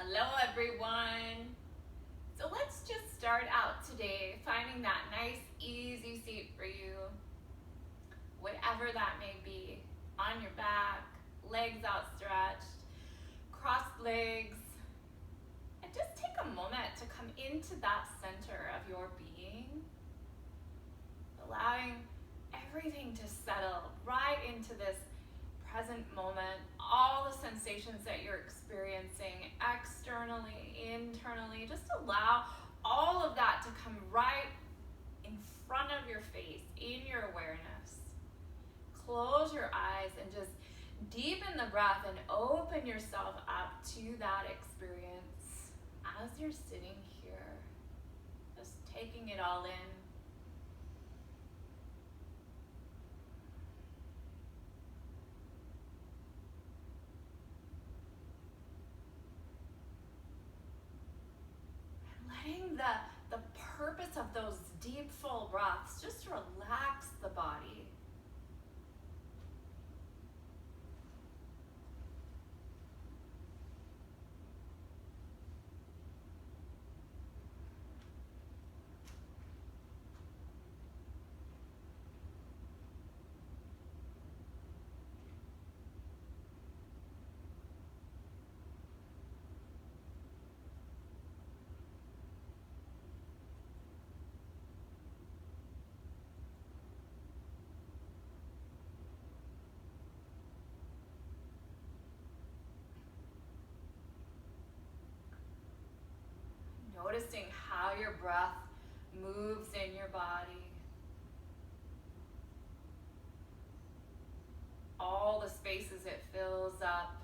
Hello everyone. So let's just start out today finding that nice easy seat for you, whatever that may be, on your back, legs outstretched, crossed legs, and just take a moment to come into that center of your being, allowing everything to settle right into this present moment, all the sensations that you're experiencing externally, internally. Just allow all of that to come right in front of your face, in your awareness. Close your eyes and just deepen the breath and open yourself up to that experience as you're sitting here, just taking it all in. Letting the purpose of those deep, full breaths just relax the body. Noticing how your breath moves in your body. All the spaces it fills up.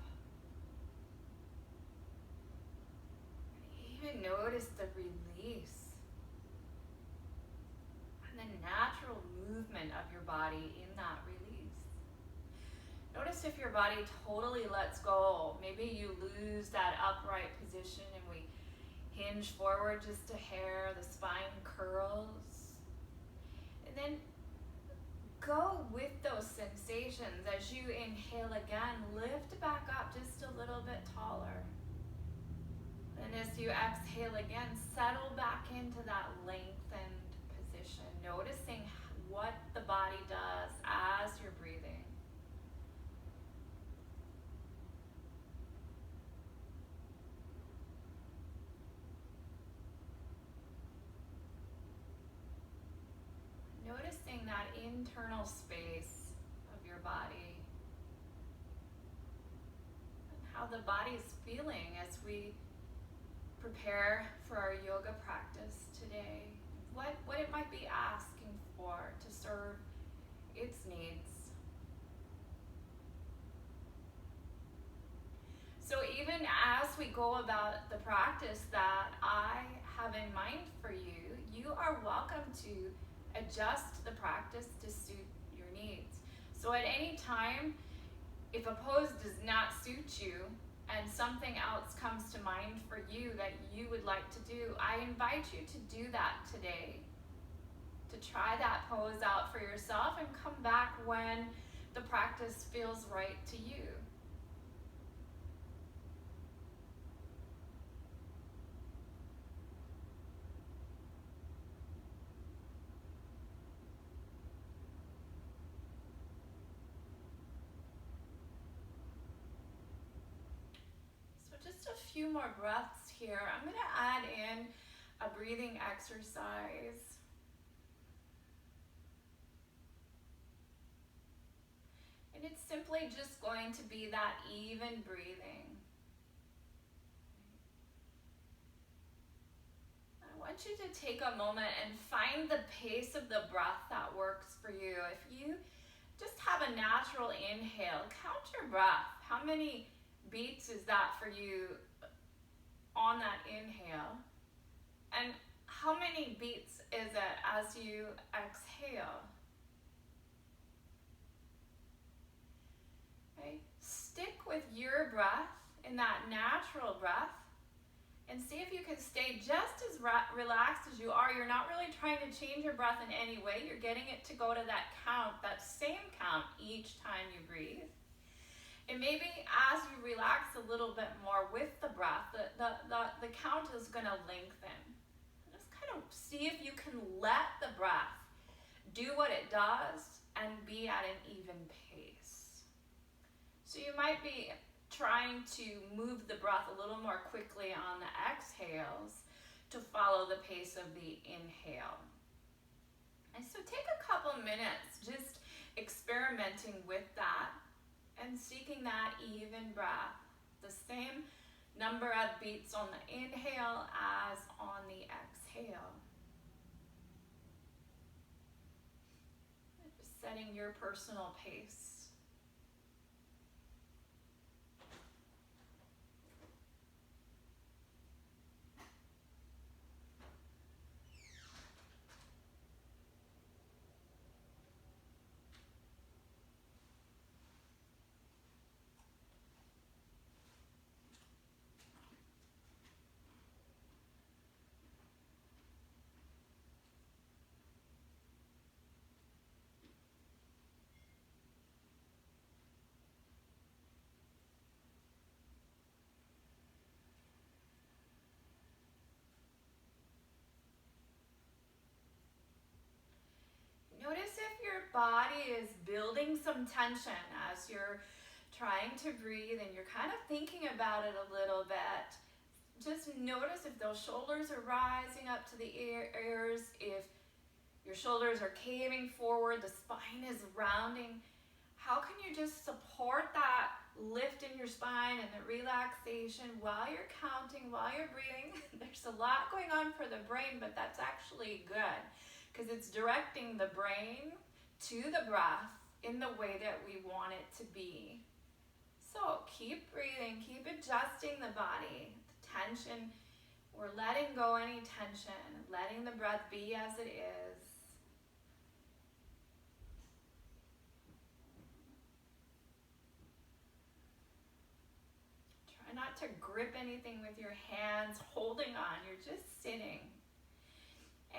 And even notice the release and the natural movement of your body in that release. Notice if your body totally lets go. Maybe you lose that upright position and we hinge forward just a hair, the spine curls. And then go with those sensations. As you inhale again, lift back up just a little bit taller. And as you exhale again, settle back into that lengthened position, noticing what the body does as you're breathing. Noticing that internal space of your body and how the body is feeling as we prepare for our yoga practice today. What it might be asking for to serve its needs. So even as we go about the practice that I have in mind for you, you are welcome to adjust the practice to suit your needs. So at any time, if a pose does not suit you and something else comes to mind for you that you would like to do, I invite you to do that today. To try that pose out for yourself and come back when the practice feels right to you. Just a few more breaths here. I'm going to add in a breathing exercise. And it's simply just going to be that even breathing. I want you to take a moment and find the pace of the breath that works for you. If you just have a natural inhale, count your breath. How many beats is that for you on that inhale? And how many beats is it as you exhale? Okay. Stick with your breath in that natural breath and see if you can stay just as relaxed as you are. You're not really trying to change your breath in any way. You're getting it to go to that count, that same count each time you breathe. And maybe as you relax a little bit more with the breath, the is going to lengthen. Just kind of see if you can let the breath do what it does and be at an even pace. So you might be trying to move the breath a little more quickly on the exhales to follow the pace of the inhale. And so take a couple minutes just experimenting with that and seeking that even breath. The same number of beats on the inhale as on the exhale. Just setting your personal pace. Notice if your body is building some tension as you're trying to breathe and you're kind of thinking about it a little bit. Just notice if those shoulders are rising up to the ears, if your shoulders are caving forward, the spine is rounding. How can you just support that lift in your spine and the relaxation while you're counting, while you're breathing? There's a lot going on for the brain, but that's actually good, because it's directing the brain to the breath in the way that we want it to be. So keep breathing, keep adjusting the body, the tension. We're letting go any tension, letting the breath be as it is. Try not to grip anything with your hands, holding on. You're just sitting.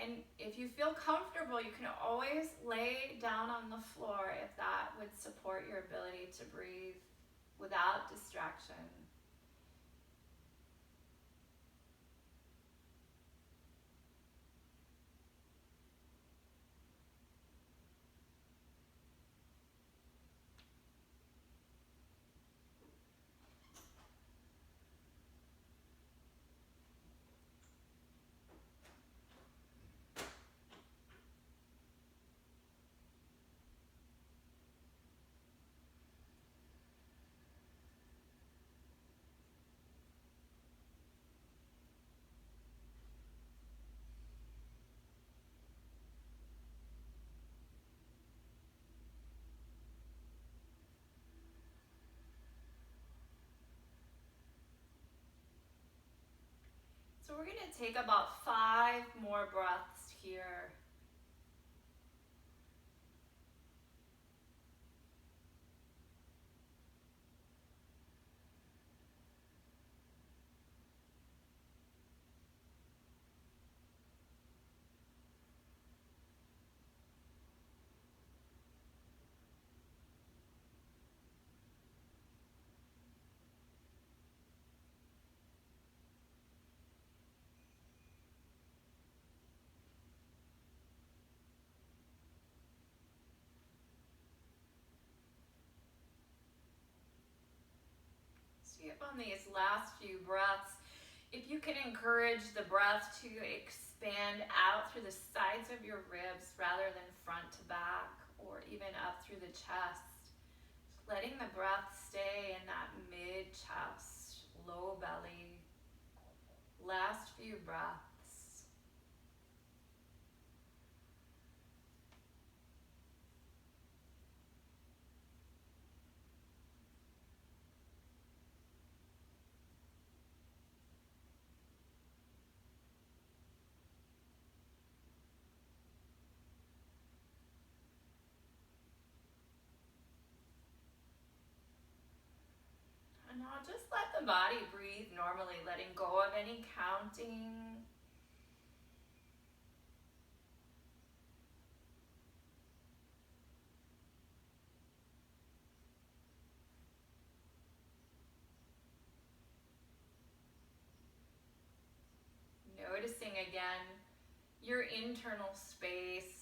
And if you feel comfortable, you can always lay down on the floor if that would support your ability to breathe without distraction. So we're going to take about 5 more breaths here. See if on these last few breaths, if you can encourage the breath to expand out through the sides of your ribs rather than front to back or even up through the chest. Just letting the breath stay in that mid-chest, low belly. Last few breaths. And now just let the body breathe normally, letting go of any counting. noticing again your internal space.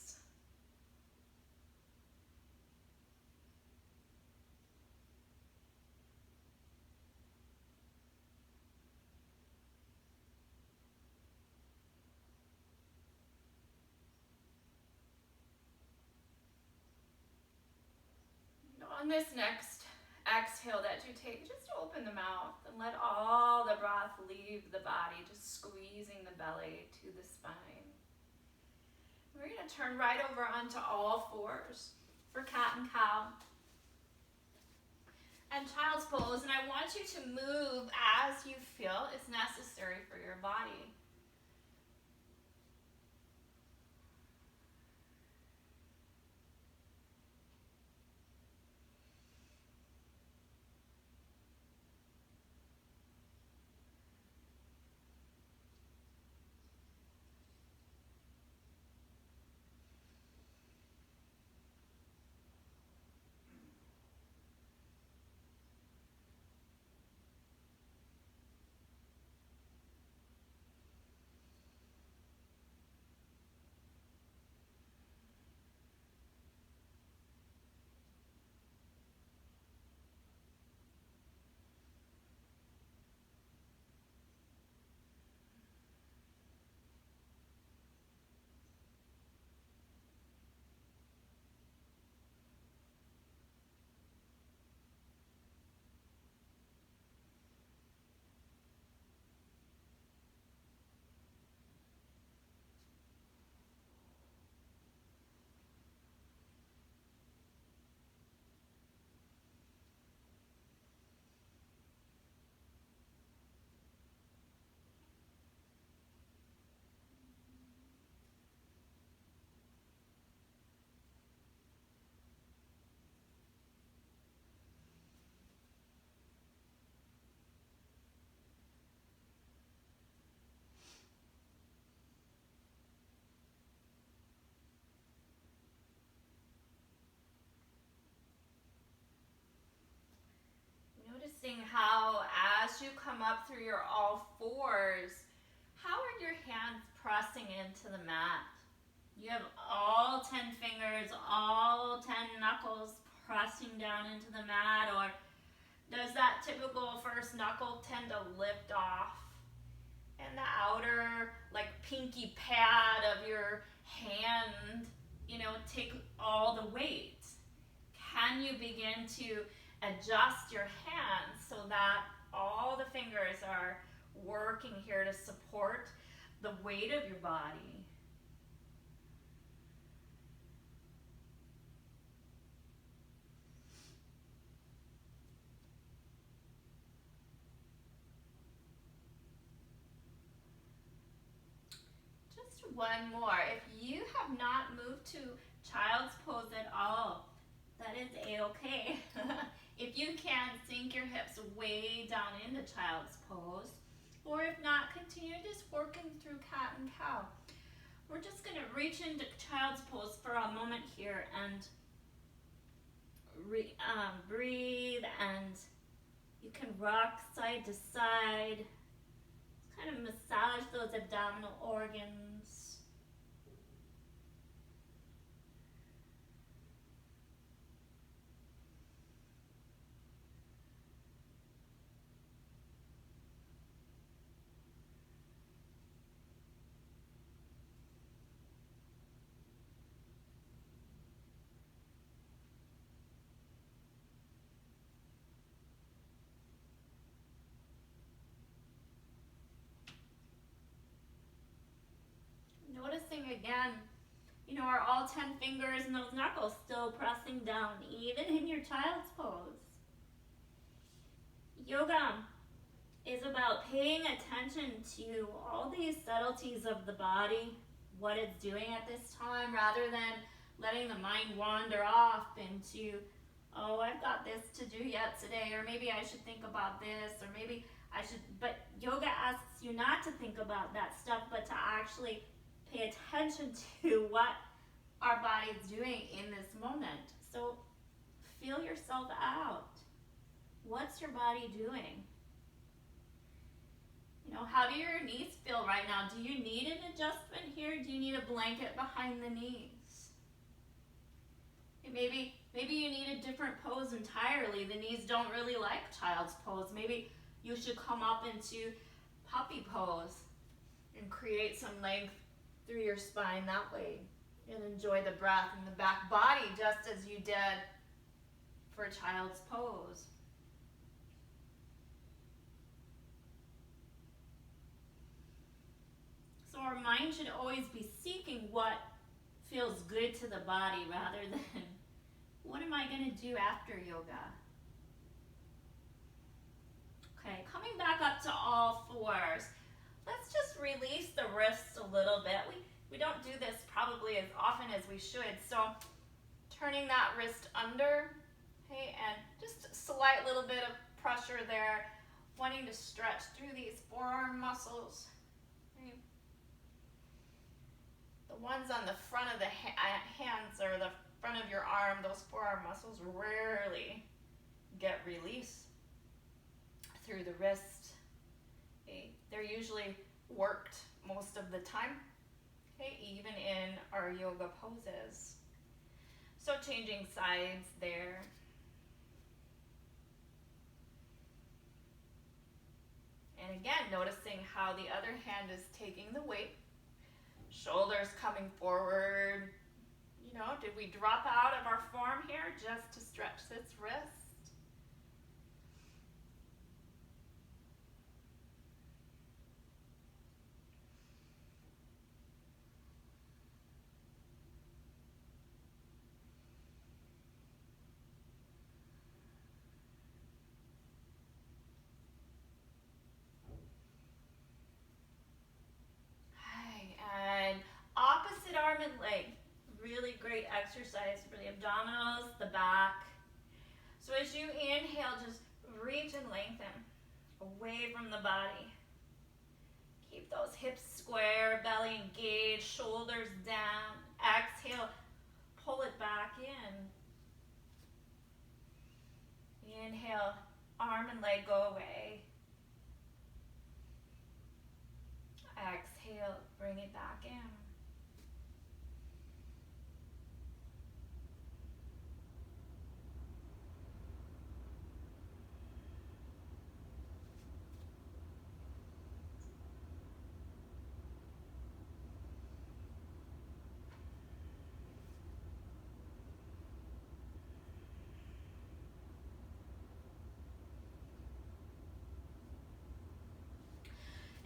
On this next exhale that you take, just open the mouth and let all the breath leave the body, just squeezing the belly to the spine. We're going to turn right over onto all fours for cat and cow and child's pose, and I want you to move as you feel is necessary for your body. Noticing how as you come up through your all fours, how are your hands pressing into the mat? You have all 10 fingers, all 10 knuckles pressing down into the mat, or does that typical first knuckle tend to lift off? And the outer, like pinky pad of your hand, take all the weight. Can you begin to adjust your hands so that all the fingers are working here to support the weight of your body? Just one more. If you have not moved to child's pose at all, that is a-okay. If you can, sink your hips way down into child's pose, or if not, continue just working through cat and cow. We're just going to reach into child's pose for a moment here and breathe, and you can rock side to side, kind of massage those abdominal organs. Noticing again, are all 10 fingers and those knuckles still pressing down, even in your child's pose? Yoga is about paying attention to all these subtleties of the body, what it's doing at this time, rather than letting the mind wander off into, oh, I've got this to do yet today, or maybe I should think about this, or maybe I should, but yoga asks you not to think about that stuff, but to actually pay attention to what our body is doing in this moment. So feel yourself out. What's your body doing? Now, how do your knees feel right now? Do you need an adjustment here? Do you need a blanket behind the knees? Maybe you need a different pose entirely. The knees don't really like child's pose. Maybe you should come up into puppy pose and create some length through your spine that way. And enjoy the breath in the back body just as you did for child's pose. So our mind should always be seeking what feels good to the body rather than what am I going to do after yoga? Okay, coming back up to all fours. Let's just release the wrists a little bit. We don't do this probably as often as we should. So turning that wrist under, okay, and just a slight little bit of pressure there, wanting to stretch through these forearm muscles. Okay. The ones on the front of the hands or the front of your arm, those forearm muscles rarely get release through the wrist. Okay. They're usually worked most of the time, okay, even in our yoga poses. So changing sides there. And again, noticing how the other hand is taking the weight. Shoulders coming forward. You know, did we drop out of our form here just to stretch this wrist? Arm and leg, really great exercise for the abdominals, the back. So as you inhale, just reach and lengthen away from the body. Keep those hips square, belly engaged, shoulders down. Exhale, pull it back in. Inhale, arm and leg go away. Exhale, bring it back in.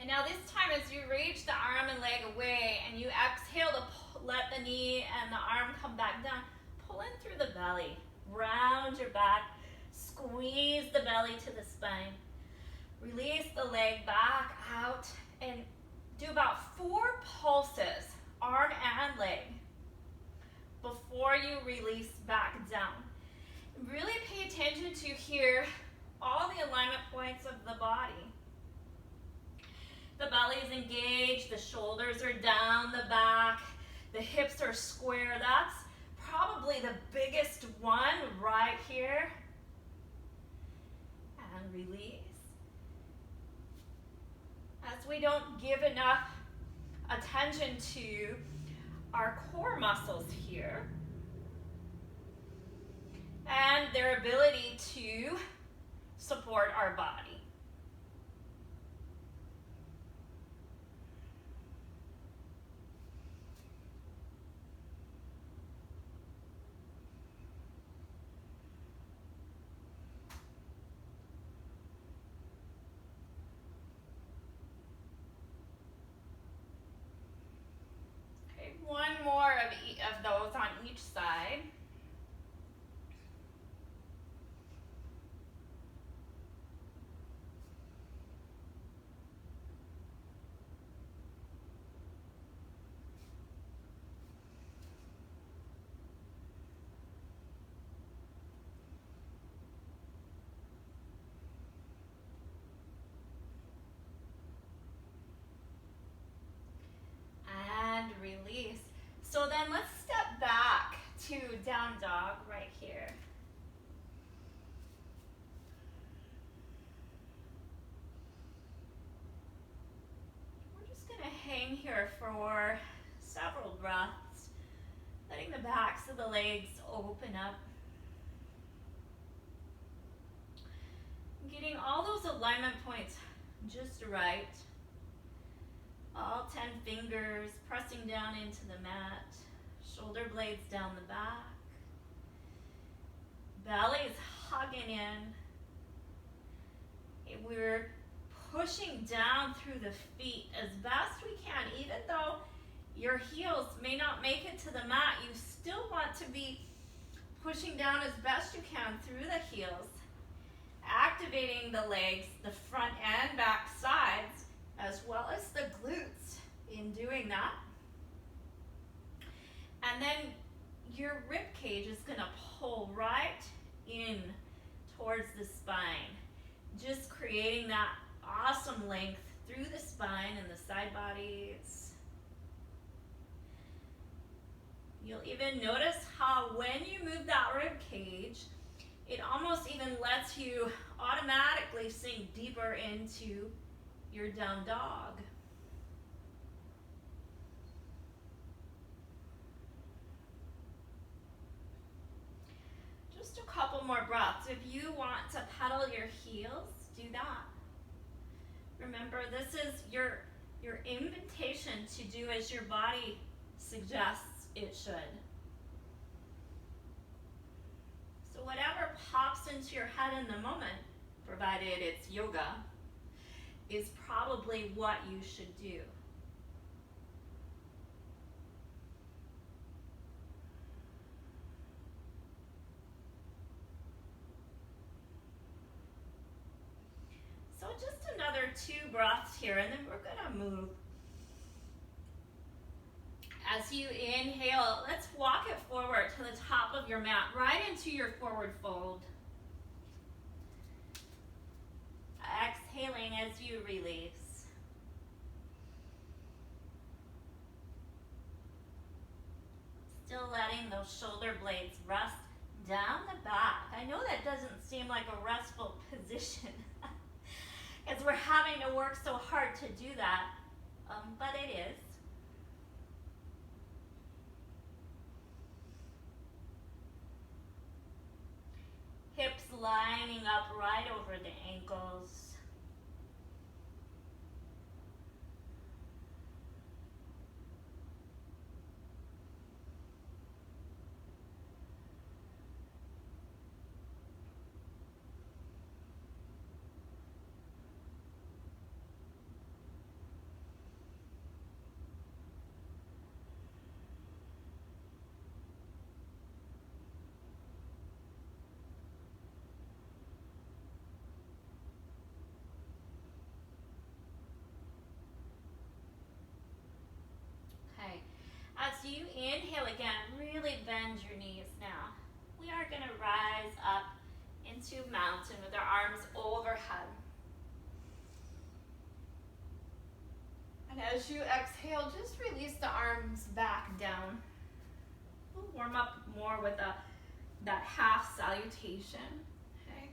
And now this time as you reach the arm and leg away and you exhale to let the knee and the arm come back down, pull in through the belly, round your back, squeeze the belly to the spine. Release the leg back out and do about 4 pulses, arm and leg, before you release back down. Really pay attention to here all the alignment points of the body. The belly is engaged, the shoulders are down, the back, the hips are square. That's probably the biggest one right here. And release. As we don't give enough attention to our core muscles here and their ability to support our body. One more of those on each side. And release. So then let's step back to down dog right here. hang here for several breaths, letting the backs of the legs open up. Getting all those alignment points just right. All 10 fingers pressing down into the mat. Shoulder blades down the back. Belly's hugging in. We're pushing down through the feet as best we can. Even though your heels may not make it to the mat, you still want to be pushing down as best you can through the heels, activating the legs, the front and back sides, as well as the glutes in doing that. And then your rib cage is going to pull right in towards the spine, just creating that awesome length through the spine and the side bodies. You'll even notice how when you move that rib cage, it almost even lets you automatically sink deeper into your down dog. Just a couple more breaths. If you want to pedal your heels, do that. Remember, this is your invitation to do as your body suggests it should. So whatever pops into your head in the moment, provided it's yoga, is probably what you should do. So just another 2 breaths here, and then we're gonna move. As you inhale, let's walk it forward to the top of your mat, right into your forward fold. Exhaling as you release. Still letting those shoulder blades rest down the back. I know that doesn't seem like a restful position as we're having to work so hard to do that, but it is. Hips lining up right over the ankles. As you inhale again, really bend your knees now. We are going to rise up into mountain with our arms overhead. And as you exhale, just release the arms back down. We'll warm up more with that half salutation. Okay.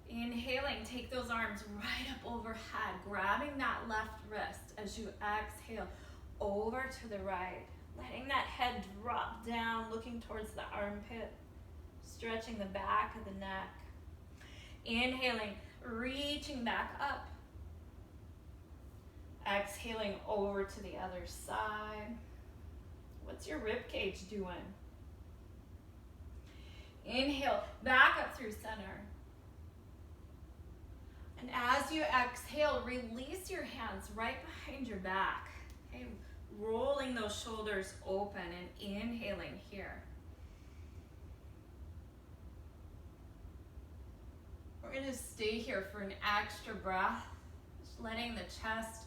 Inhaling, take those arms right up overhead, grabbing that left wrist as you exhale. Over to the right, letting that head drop down, looking towards the armpit, stretching the back of the neck. Inhaling, reaching back up. Exhaling over to the other side. What's your rib cage doing? Inhale, back up through center. And as you exhale, release your hands right behind your back. Okay, rolling those shoulders open and inhaling here. We're going to stay here for an extra breath, just letting the chest,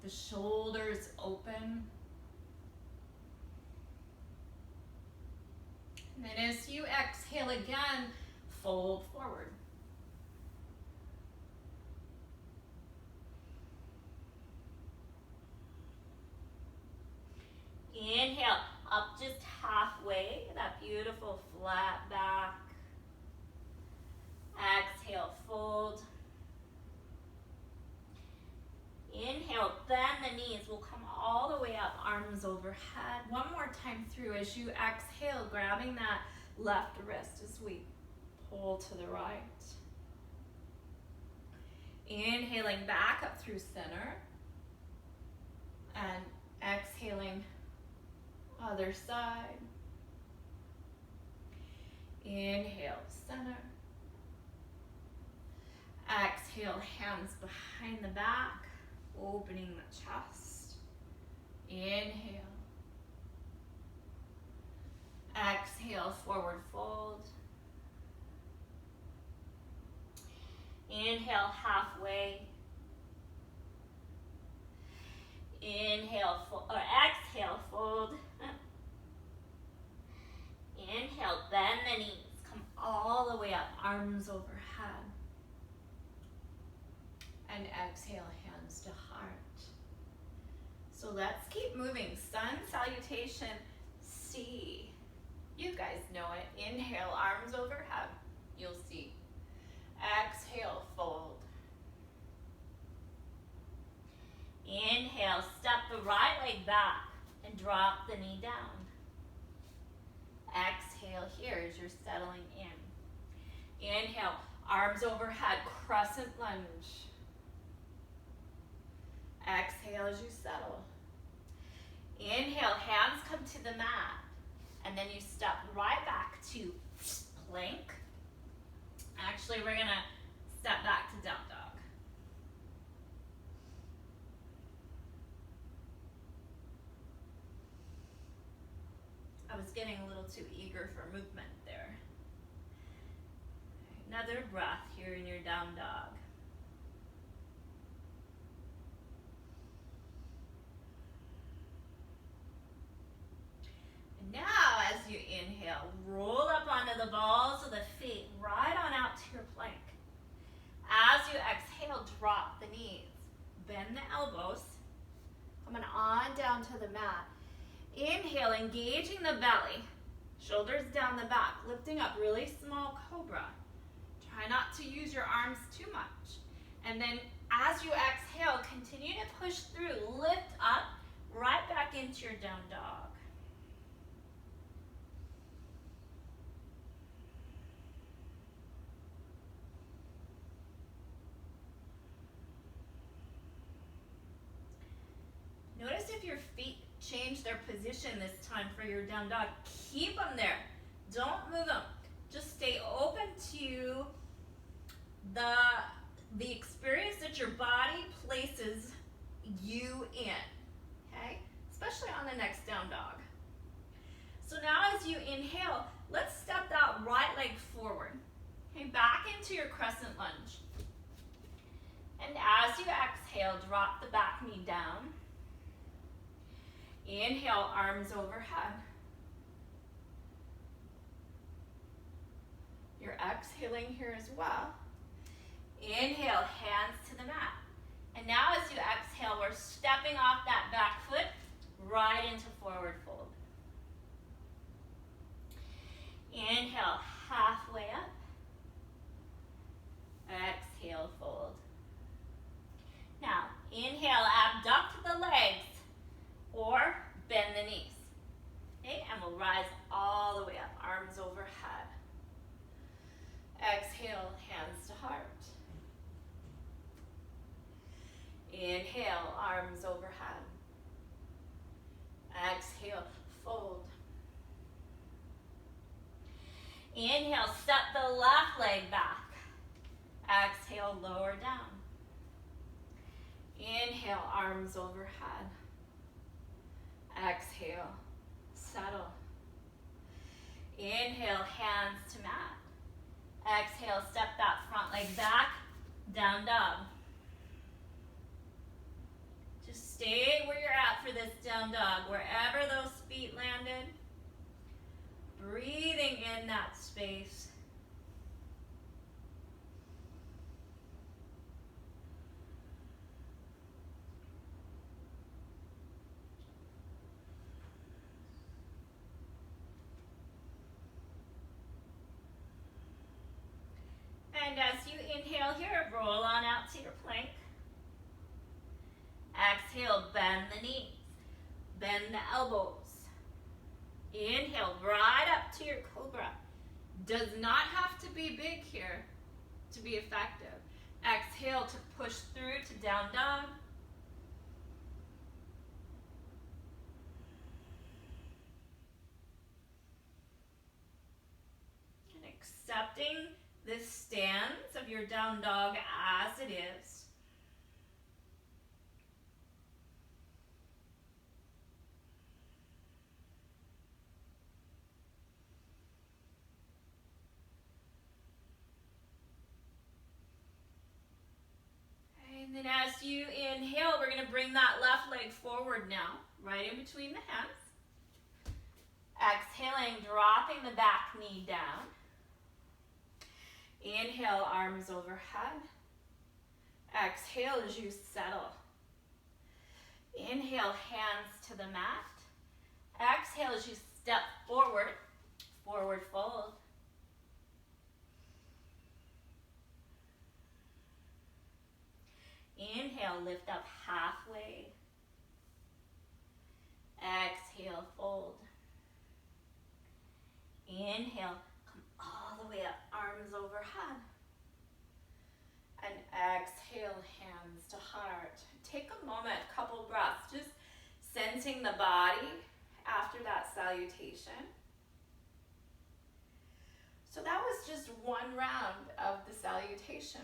the shoulders open. And then as you exhale again, fold forward. Inhale, up just halfway, that beautiful flat back. Exhale, fold. Inhale, bend the knees. We'll come all the way up, arms overhead. One more time through as you exhale, grabbing that left wrist as we pull to the right. Inhaling back up through center. And exhaling, other side. Inhale, center. Exhale, hands behind the back, opening the chest. Inhale. Exhale, forward fold. Inhale, halfway. Inhale, exhale, fold. Inhale, bend the knees. Come all the way up, arms overhead. And exhale, hands to heart. So let's keep moving. Sun salutation, C. You guys know it. Inhale, arms overhead. You'll see. Exhale, fold. Inhale, step the right leg back and drop the knee down. Exhale here as you're settling in. Inhale, arms overhead, crescent lunge. Exhale as you settle. Inhale, hands come to the mat. And then you step right back to plank. Actually, we're gonna step back to down dog. I was getting a little too eager for movement there. Another breath here in your down dog. And now as you inhale, roll up onto the balls of the feet, right on out to your plank. As you exhale, drop the knees. Bend the elbows, coming on down to the mat. Inhale, engaging the belly, shoulders down the back, lifting up, really small cobra. Try not to use your arms too much. And then as you exhale, continue to push through, lift up, right back into your down dog. Notice if your feet change their position this time for your down dog. Keep them there. Don't move them. Just stay open to the experience that your body places you in, okay? Especially on the next down dog. So now as you inhale, let's step that right leg forward. Okay, back into your crescent lunge. And as you exhale, drop the back knee down. Inhale, arms overhead. You're exhaling here as well. Inhale, hands to the mat. And now as you exhale, we're stepping off that back foot right into forward fold. Inhale, halfway up. Exhale, fold. Now, inhale, abduct the legs or bend the knees. Okay, and we'll rise all the way up, arms overhead. Exhale, hands to heart. Inhale, arms overhead. Exhale, fold. Inhale, step the left leg back. Exhale, lower down. Inhale, arms overhead. Exhale, settle. Inhale, hands to mat. Exhale, step that front leg back, down dog. Just stay where you're at for this down dog, wherever those feet landed. Breathing in that space. And as you inhale here, roll on out to your plank. Exhale, bend the knees. bend the elbows. Inhale, right up to your cobra. Does not have to be big here to be effective. Exhale to push through to down dog. And accepting this stance of your down dog as it is. And then as you inhale, we're going to bring that left leg forward now, right in between the hands. Exhaling, dropping the back knee down. Inhale, arms overhead. Exhale as you settle. Inhale, hands to the mat. Exhale as you step forward, forward fold. Inhale, lift up halfway. Exhale, fold. Inhale, come all the way up, arms overhead. And exhale, hands to heart. Take a moment, couple breaths, just sensing the body after that salutation. So that was just one round of the salutation.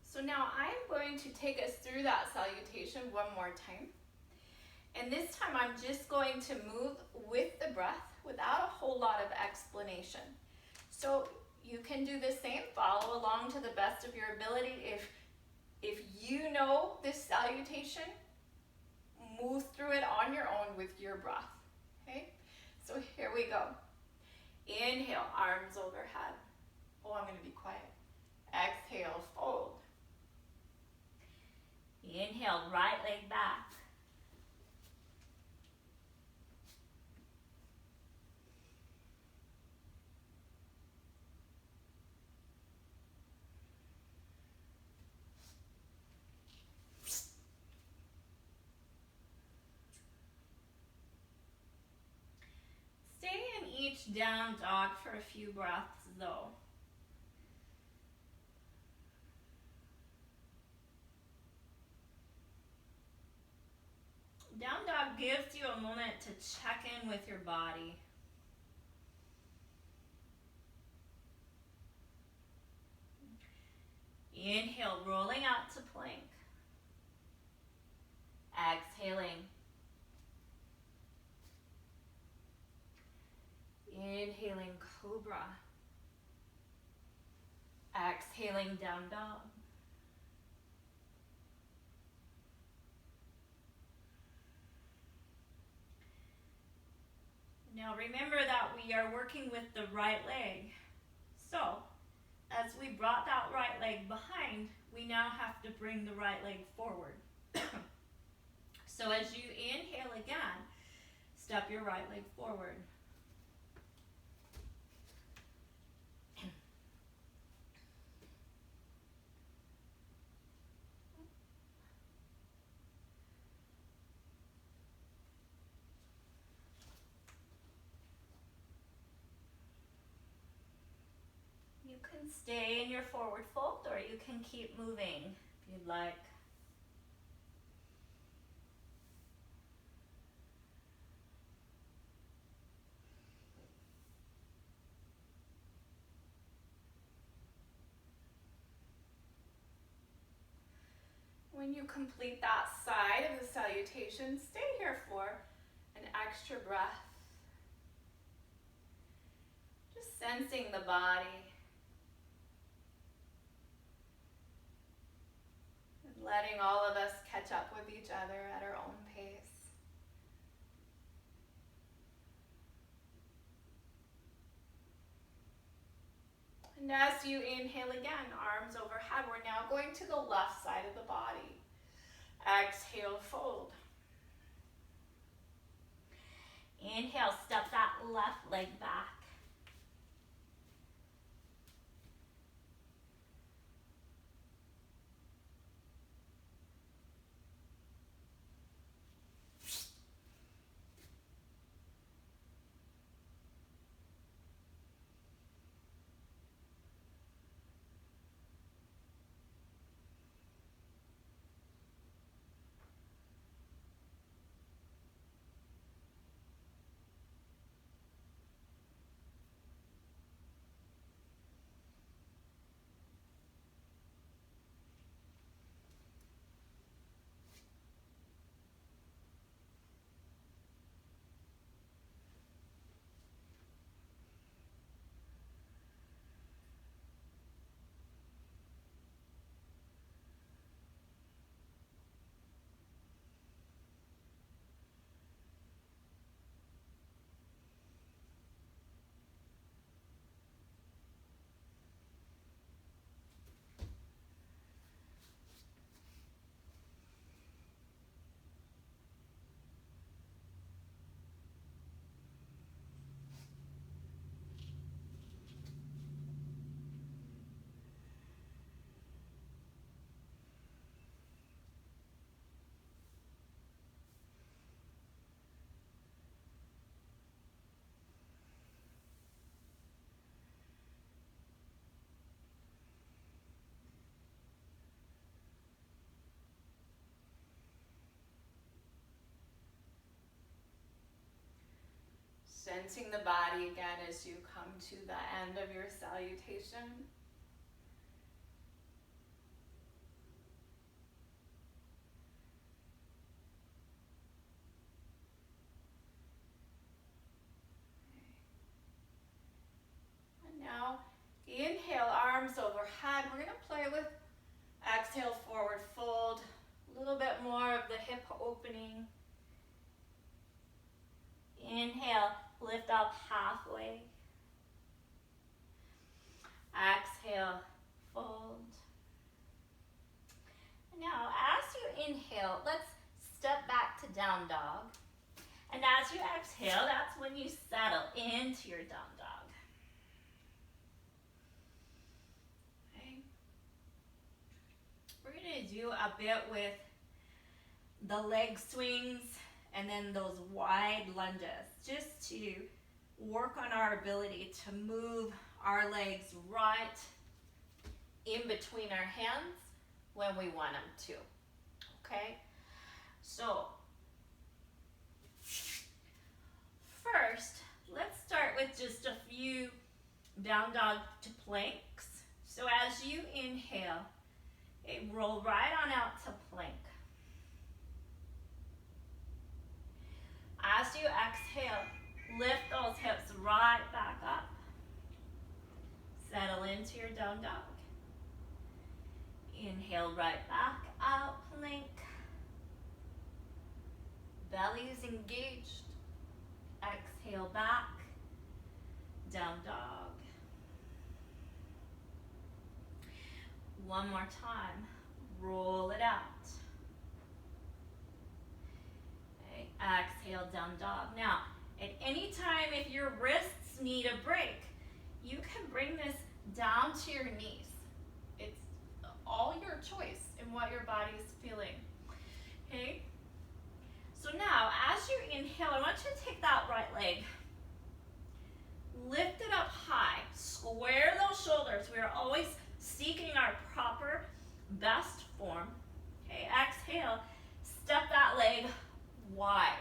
So now I'm going to take us through that salutation one more time. And this time I'm just going to move with the breath without a whole lot of explanation. So you can do the same, follow along to the best of your ability. If you know this salutation, move through it on your own with your breath, okay? So here we go. Inhale, arms overhead. Oh, I'm gonna be quiet. Exhale, fold. Inhale, right leg back. Stay in each down dog for a few breaths though. Down dog gives you a moment to check in with your body. Inhale, rolling out to plank. Exhaling. Inhaling, cobra. Exhaling, down dog. Now remember that we are working with the right leg. So, as we brought that right leg behind, we now have to bring the right leg forward. So as you inhale again, step your right leg forward. You can stay in your forward fold or you can keep moving if you'd like. When you complete that side of the salutation, stay here for an extra breath. Just sensing the body. And letting all of us catch up with each other at our own pace. And as you inhale again, arms overhead, we're now going to the left side of the body. Exhale, fold. Inhale, step that left leg back. Sensing the body again as you come to the end of your salutation. And now inhale, arms overhead. We're going to play with exhale, forward fold. A little bit more of the hip opening. Inhale, lift up halfway. Exhale, fold. Now, as you inhale, let's step back to down dog. And as you exhale, that's when you settle into your down dog. Okay. We're going to do a bit with The leg swings and then those wide lunges, just to work on our ability to move our legs right in between our hands when we want them to. Okay? So, first, let's start with just a few down dog to planks. So as you inhale, roll right on out to plank. As you exhale, lift those hips right back up. Settle into your down dog. Inhale right back out, plank. Belly is engaged. Exhale back, down dog. One more time, roll it out. Okay, exhale, down dog. Now, at any time if your wrists need a break, you can bring this down to your knees. It's all your choice in what your body is feeling. Okay? So now, as you inhale, I want you to take that right leg, lift it up high, square those shoulders. We are always seeking our proper, best form. Okay, exhale, step that leg wide.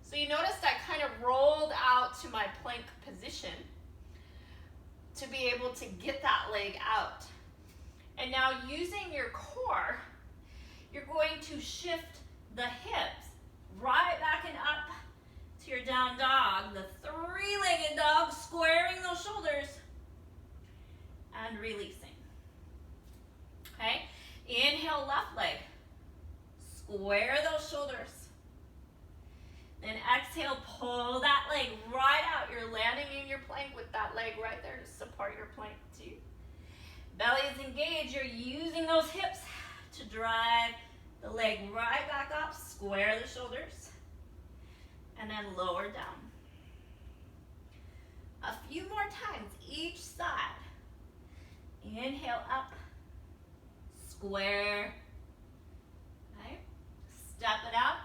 So you noticed I kind of rolled out to my plank position to be able to get that leg out. And now using your core, you're going to shift the hips right back and up to your down dog, the three-legged dog, squaring those shoulders and releasing. Okay, inhale, left leg, square those shoulders. Then exhale, pull that leg right out. You're landing in your plank with that leg right there to support your plank too. Belly is engaged. You're using those hips to drive the leg right back up. Square the shoulders. and then lower down. A few more times each side. Inhale up, square, right? Step it out.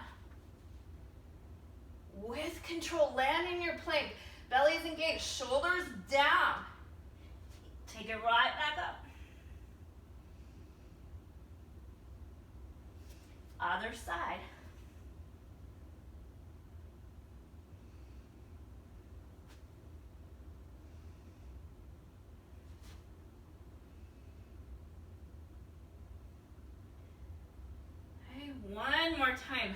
With control, land in your plank. Belly's engaged, shoulders down. Take it right back up. Other side. Okay, one more time.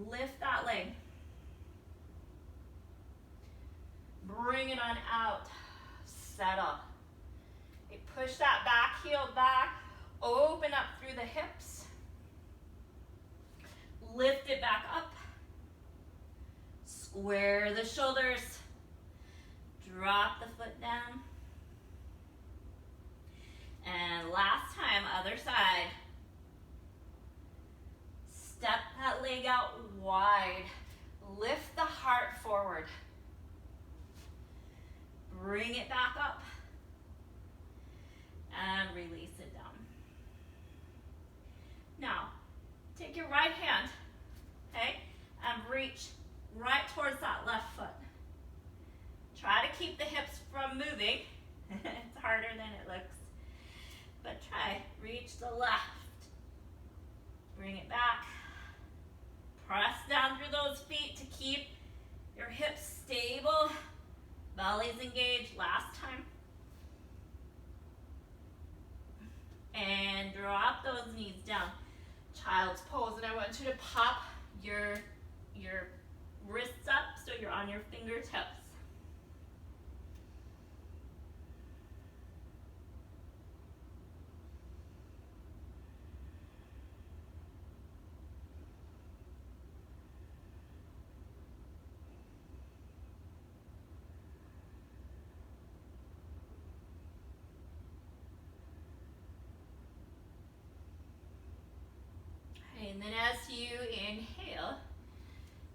Lift that leg. Bring it on out. Settle. Okay, push that back heel back. Open up through the hips. Lift it back up. Square the shoulders. Drop the foot down. And last time, other side. Step that leg out wide. Lift the heart forward. Bring it back up. And release it down. Now, take your right hand, okay, and reach right towards that left foot. Try to keep the hips from moving. It's harder than it looks. But try, reach the left. Bring it back. Press down through those feet to keep your hips stable. Belly's engaged. Last time. And drop those knees down. Child's pose. And I want you to pop your wrists up so you're on your fingertips. And then as you inhale,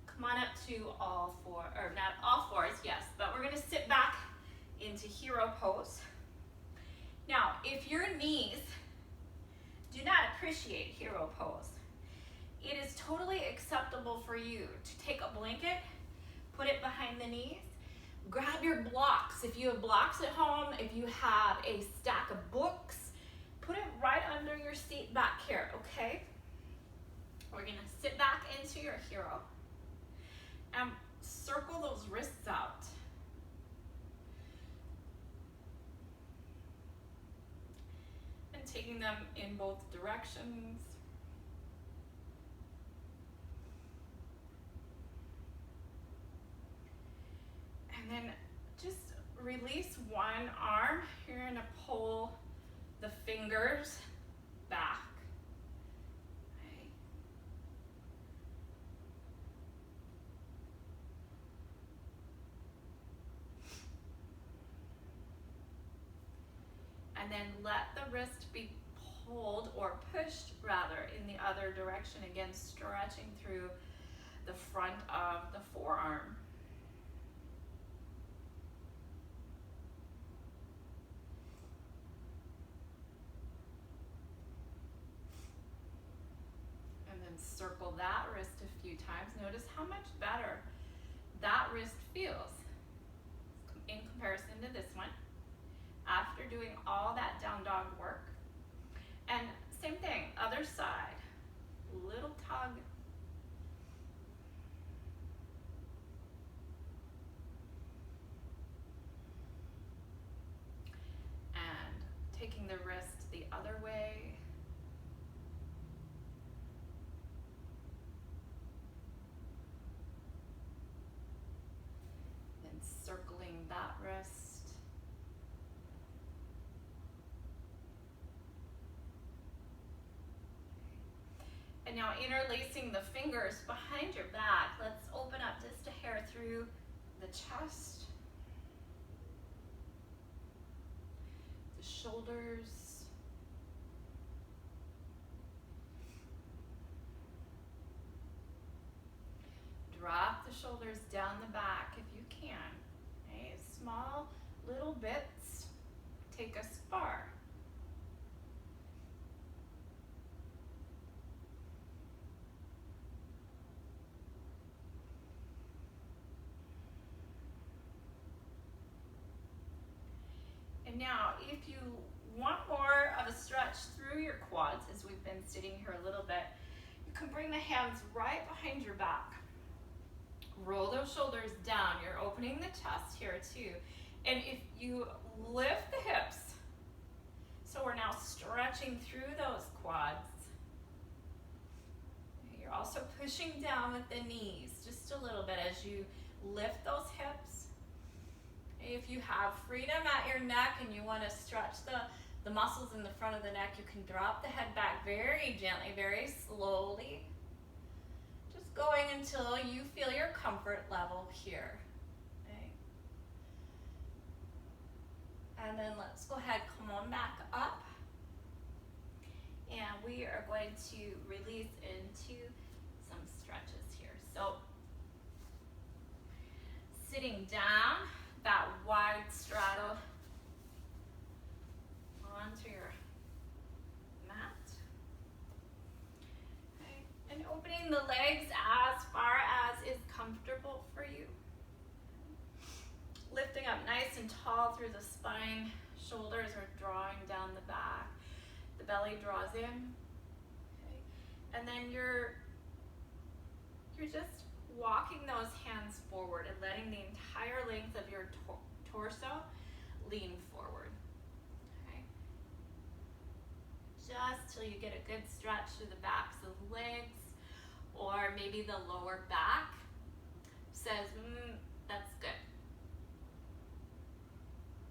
come on up to all four, or not all fours, yes, but we're gonna sit back into hero pose. Now, if your knees do not appreciate hero pose, it is totally acceptable for you to take a blanket, put it behind the knees, grab your blocks. If you have blocks at home, if you have a stack of books, put it right under your seat back here, okay? We're gonna sit back into your hero and circle those wrists out. And taking them in both directions. And then just release one arm. You're gonna pull the fingers back. And then let the wrist be pulled or pushed rather in the other direction. Again, stretching through the front of the forearm. And then circle that wrist a few times. Notice how much better that wrist feels in comparison to this one. After doing all that down dog work. And same thing, other side, little tug. And taking the wrist the other way. Then circling that wrist. And now interlacing the fingers behind your back. Let's open up just a hair through the chest, the shoulders, drop the shoulders down the back if you can. Okay? Small little bits take us far. And now, if you want more of a stretch through your quads, as we've been sitting here a little bit, you can bring the hands right behind your back. Roll those shoulders down. You're opening the chest here too. And if you lift the hips, so we're now stretching through those quads. You're also pushing down with the knees just a little bit as you lift those hips. If you have freedom at your neck and you want to stretch the muscles in the front of the neck, you can drop the head back very gently, very slowly. Just going until you feel your comfort level here. Okay. And then let's go ahead, come on back up. And we are going to release into some stretches here. So, sitting down, that wide straddle onto your mat. Okay. And opening the legs as far as is comfortable for you. Lifting up nice and tall through the spine. Shoulders are drawing down the back. The belly draws in. Okay. And then you're just walking those hands forward and letting the entire length of your torso lean forward. Okay. Just till you get a good stretch through the backs of the legs, or maybe the lower back says, that's good.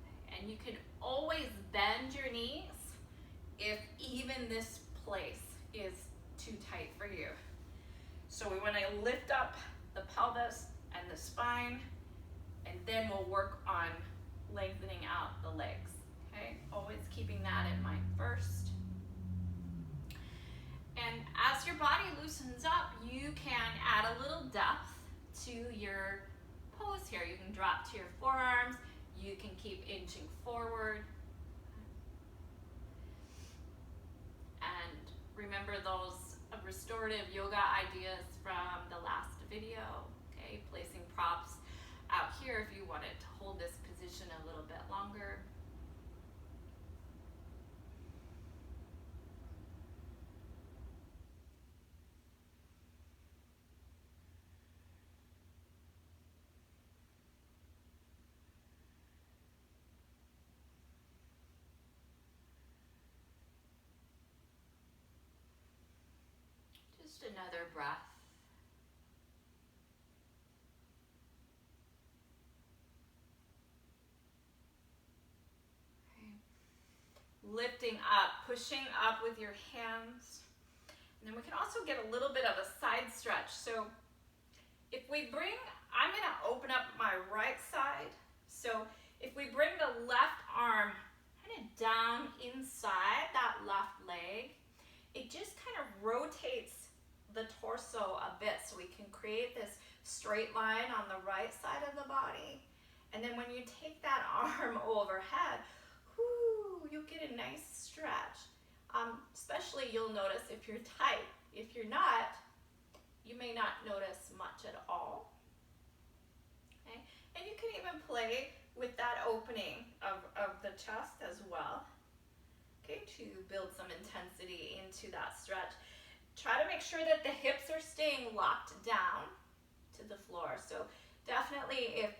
Okay. And you can always bend your knees if even this place is too tight for you. So we want to lift up the pelvis and the spine, and then we'll work on lengthening out the legs. Okay, always keeping that in mind first. And as your body loosens up, you can add a little depth to your pose here. You can drop to your forearms, you can keep inching forward. And remember those restorative yoga ideas from the last video. Okay, placing props out here if you wanted to hold this position a little bit longer. Just another breath. Lifting up, pushing up with your hands. And then we can also get a little bit of a side stretch. So if we bring, I'm going to open up my right side. So if we bring the left arm kind of down inside that left leg, it just kind of rotates the torso a bit so we can create this straight line on the right side of the body. And then when you take that arm overhead, you'll get a nice stretch. Especially you'll notice if you're tight. If you're not, you may not notice much at all. Okay? And you can even play with that opening of the chest as well. Okay, to build some intensity into that stretch. Try to make sure that the hips are staying locked down to the floor. So definitely if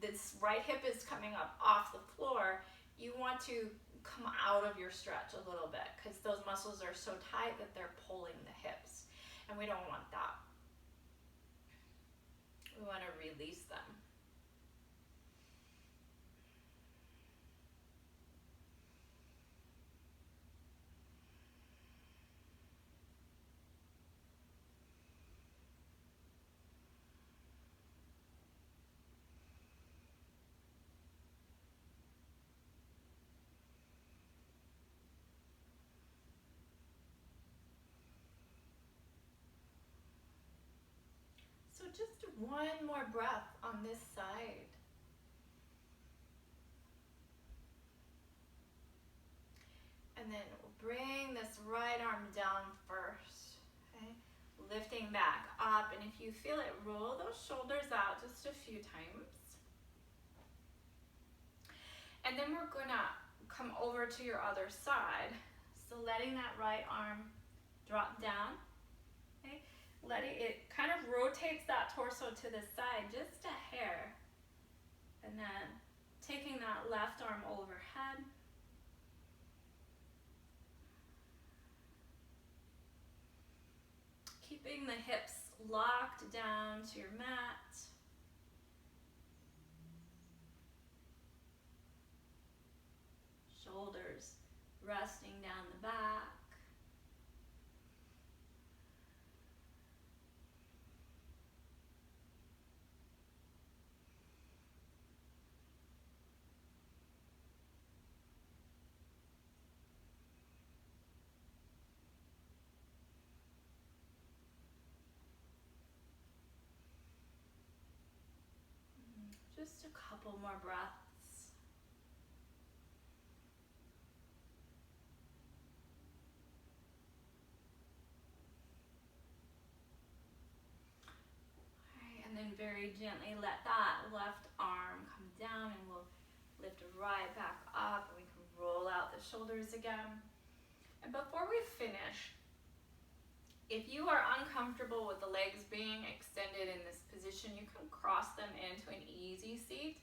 this right hip is coming up off the floor, you want to come out of your stretch a little bit because those muscles are so tight that they're pulling the hips, and we don't want that. We want to release them. So just one more breath on this side. And then bring this right arm down first, okay? Lifting back up, and if you feel it, roll those shoulders out just a few times. And then we're gonna come over to your other side. So letting that right arm drop down, okay? It kind of rotates that torso to the side just a hair. And then taking that left arm overhead. Keeping the hips locked down to your mat. Shoulders resting down the back. Just a couple more breaths. All right, and then very gently let that left arm come down, and we'll lift right back up, and we can roll out the shoulders again. And before we finish, if you are uncomfortable with the legs being extended in this position, you can cross them into an easy seat.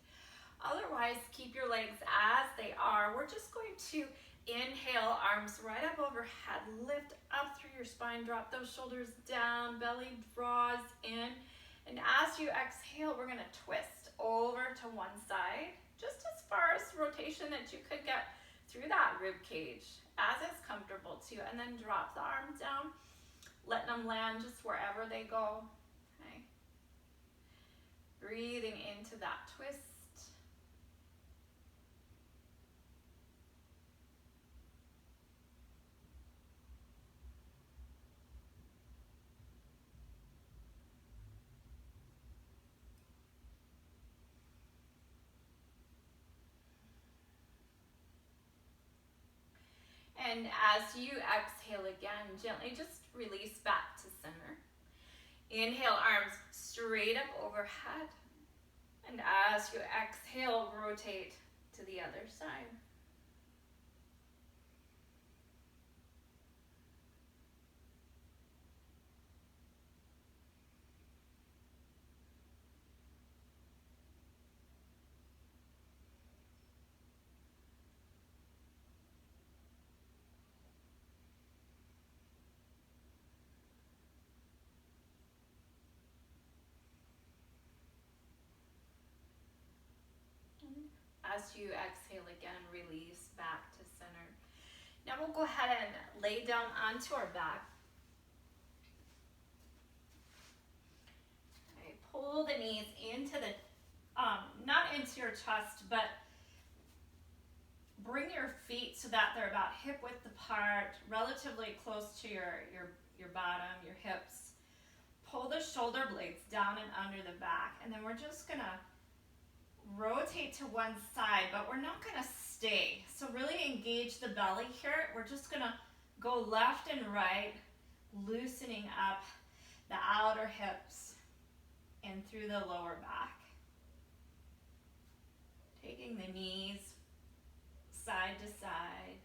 Otherwise, keep your legs as they are. We're just going to inhale, arms right up overhead, lift up through your spine, drop those shoulders down, belly draws in. And as you exhale, we're gonna twist over to one side, just as far as rotation that you could get through that rib cage, as it's comfortable to, and then drop the arms down, letting them land just wherever they go, okay? Breathing into that twist. And as you exhale again, gently just release back to center. Inhale, arms straight up overhead. And as you exhale, rotate to the other side. As you exhale again, release back to center. Now we'll go ahead and lay down onto our back. Okay, pull the knees into the, not into your chest, but bring your feet so that they're about hip width apart, relatively close to your bottom, your hips. Pull the shoulder blades down and under the back, and then we're just gonna rotate to one side, but we're not gonna stay. So really engage the belly here. We're just gonna go left and right, loosening up the outer hips and through the lower back. Taking the knees side to side.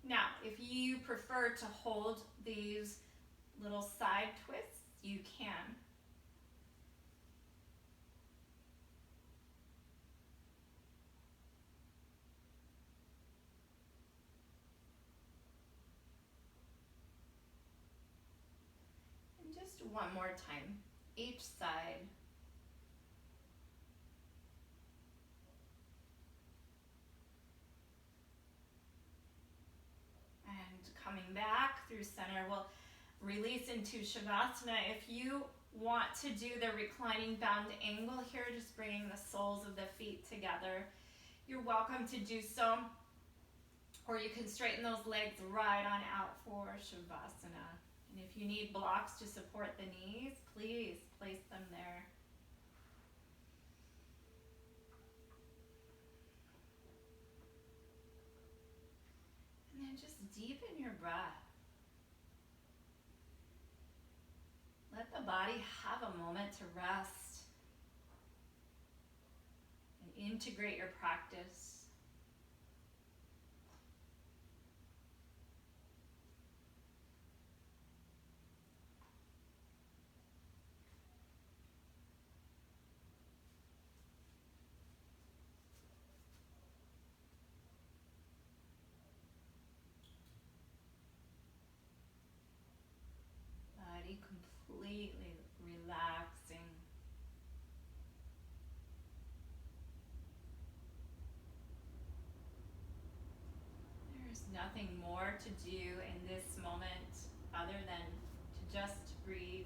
Now, if you prefer to hold these little side twists, you can. And just one more time, each side. And coming back through center, we'll release into Shavasana. If you want to do the reclining bound angle here, just bringing the soles of the feet together, you're welcome to do so. Or you can straighten those legs right on out for Shavasana. And if you need blocks to support the knees, please place them there. And then just deepen your breath. Let the body have a moment to rest and integrate your practice. Body completely relaxing. There's nothing more to do in this moment other than to just breathe.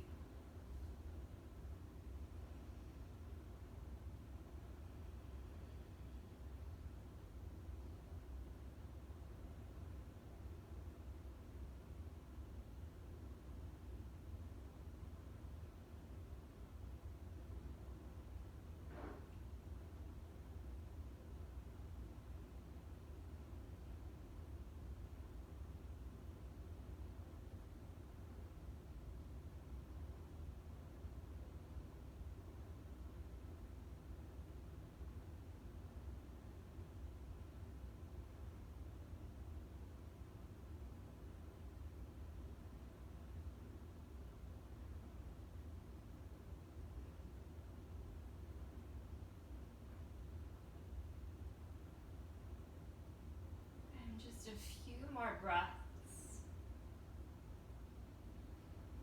And just a few more breaths.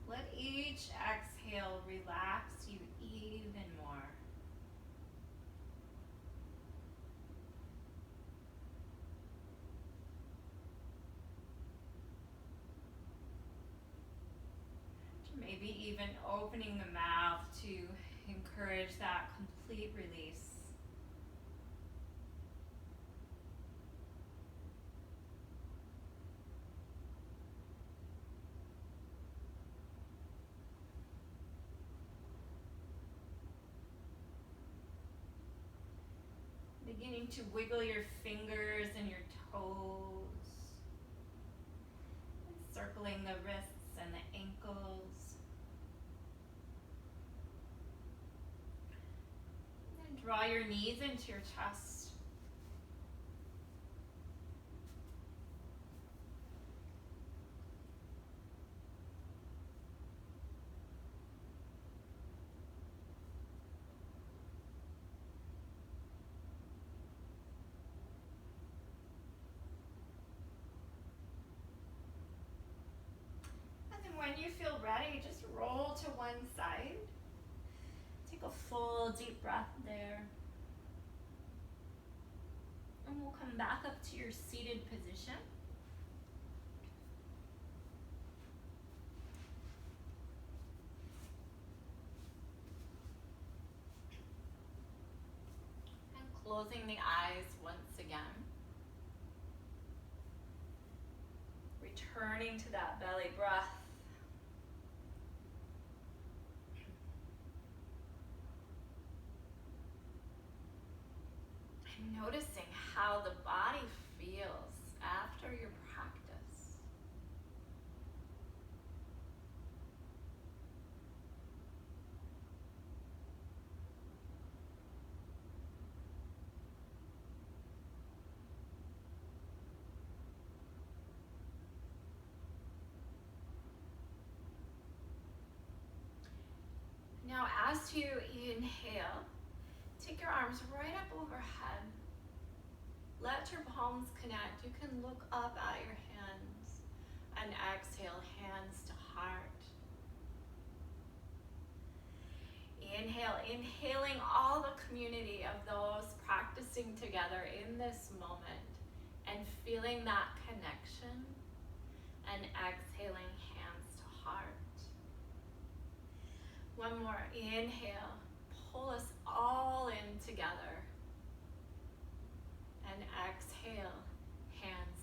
Let each exhale relax you even more. Maybe even opening the mouth to encourage that complete release. Beginning to wiggle your fingers and your toes, circling the wrists and the ankles. And draw your knees into your chest. And then when you feel ready, just roll to one side. Take a full deep breath there. And we'll come back up to your seated position. And closing the eyes once again. Returning to that belly breath. And noticing how the body feels after your practice. Now as you inhale, take your arms right up overhead. Let your palms connect. You can look up at your hands and exhale, hands to heart. Inhale, inhaling all the community of those practicing together in this moment and feeling that connection, and exhaling, hands to heart. One more, inhale, pull us all in together, and exhale, hands